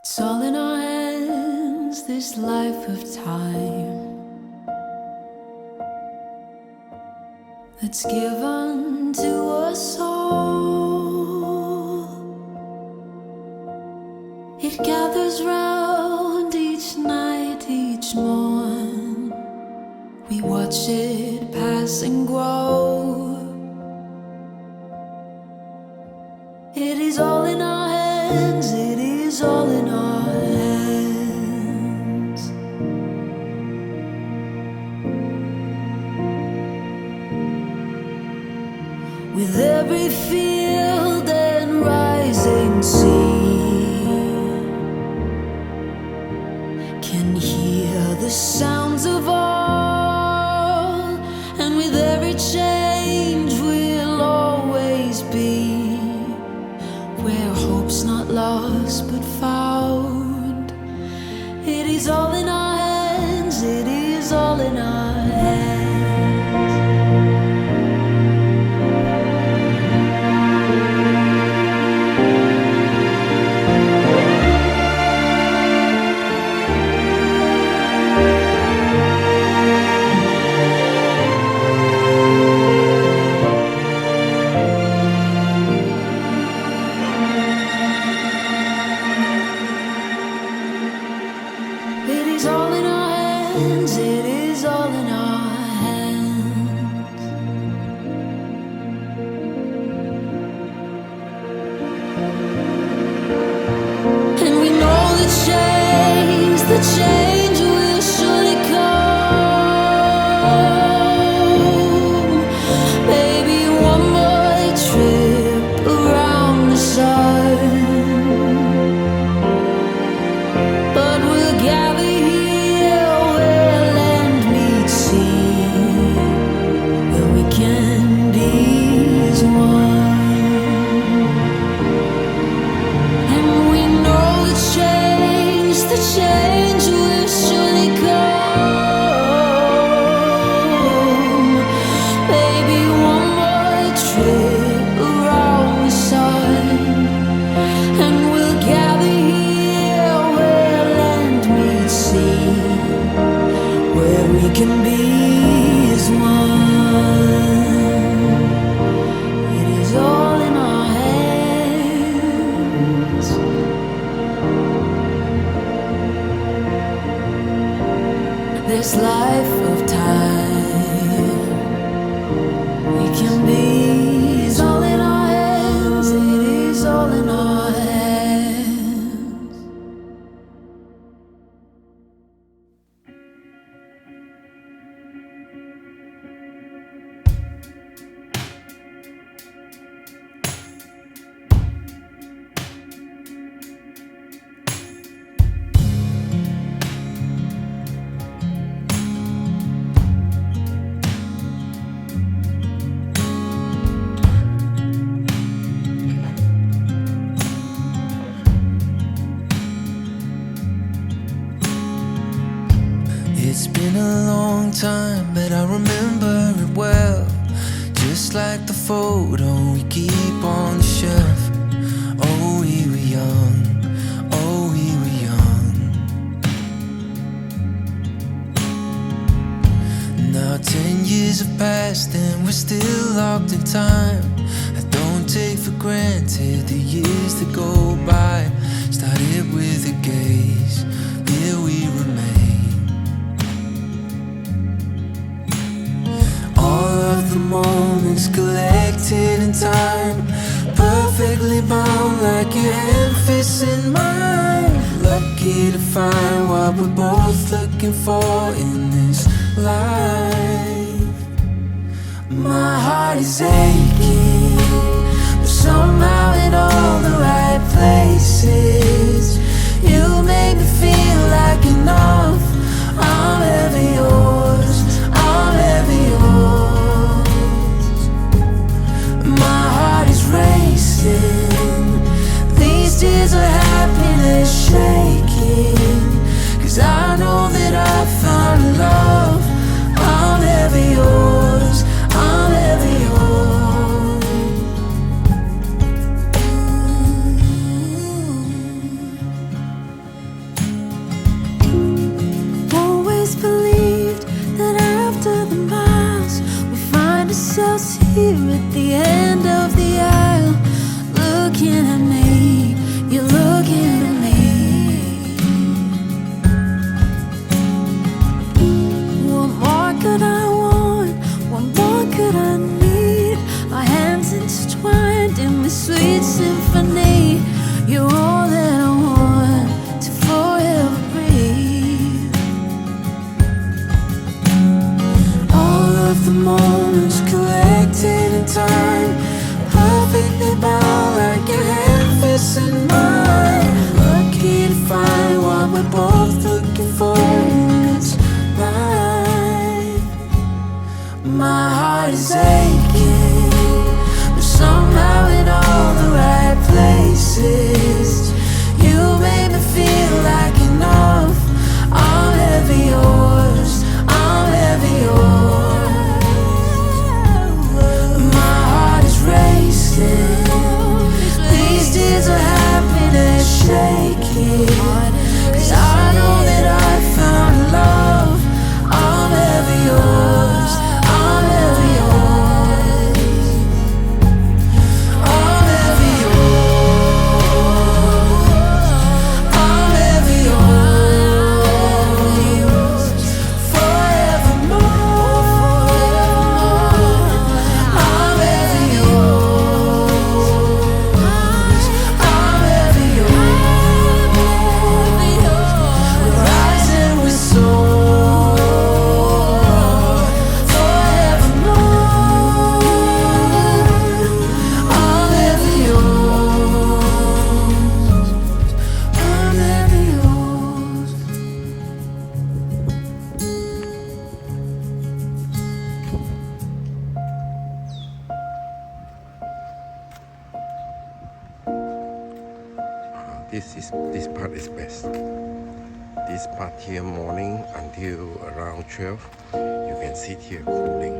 It's all in our hands, this life of time that's given to us all. It gathers round each night, each morn. We watch it pass and grow. It is all in our hands, it is all in our hands. With every field and rising sea, can hear the sounds of all, and with every change we'll always be where hope's not lost but found. It is all in our hands, it is all in our hands. It is all in our hands, it is all in our hands. And we know the change will surely come. Baby, one more trip around the sun. But we'll gather here where land meets sea, where we can be as one. And we know the change will surely come. Baby, one more trip around the sun, and we'll gather here where land meets sea, where we can be as one. It is all in our hands. This life of time we can be is all in our hands. It is all in our hands. It's been a long time, but I remember it well. Just like the photo we keep on the shelf. Oh, we were young, oh, we were young. Now 10 years have passed and we're still locked in time. I don't take for granted the years that go by. Started with a gaze, here we remain. All of the moments collected in time, perfectly bound like your hand fits in mine. Lucky to find what we're both looking for in this life. My heart is aching, but somehow in all the right places. You make me feel like enough. I'm ever yours, I'm ever yours. My heart is racing, these tears of happiness shaking, 'cause I know that I found love. I'm ever yours, I'm ever yours. sweet symphony. You're all that I want to forever breathe. All of the moments collected in time, perfectly bound like your hand fits in mine. Lucky to find what we're both looking for in this life. My heart is aching, but somehow in all the right places. You made me feel like enough. I'm ever yours, I'm ever yours. My heart is racing, these tears of happiness shaking. 'Cause I know that I found love. I'm ever yours, I'm ever yours. I'm ever yours, I'm ever yours. Forevermore, I'm ever yours, I'm ever yours. We rise and we soar. Forevermore, I'm ever yours, I'm ever yours. This part is best. This part here morning until around 12, you can sit here cooling.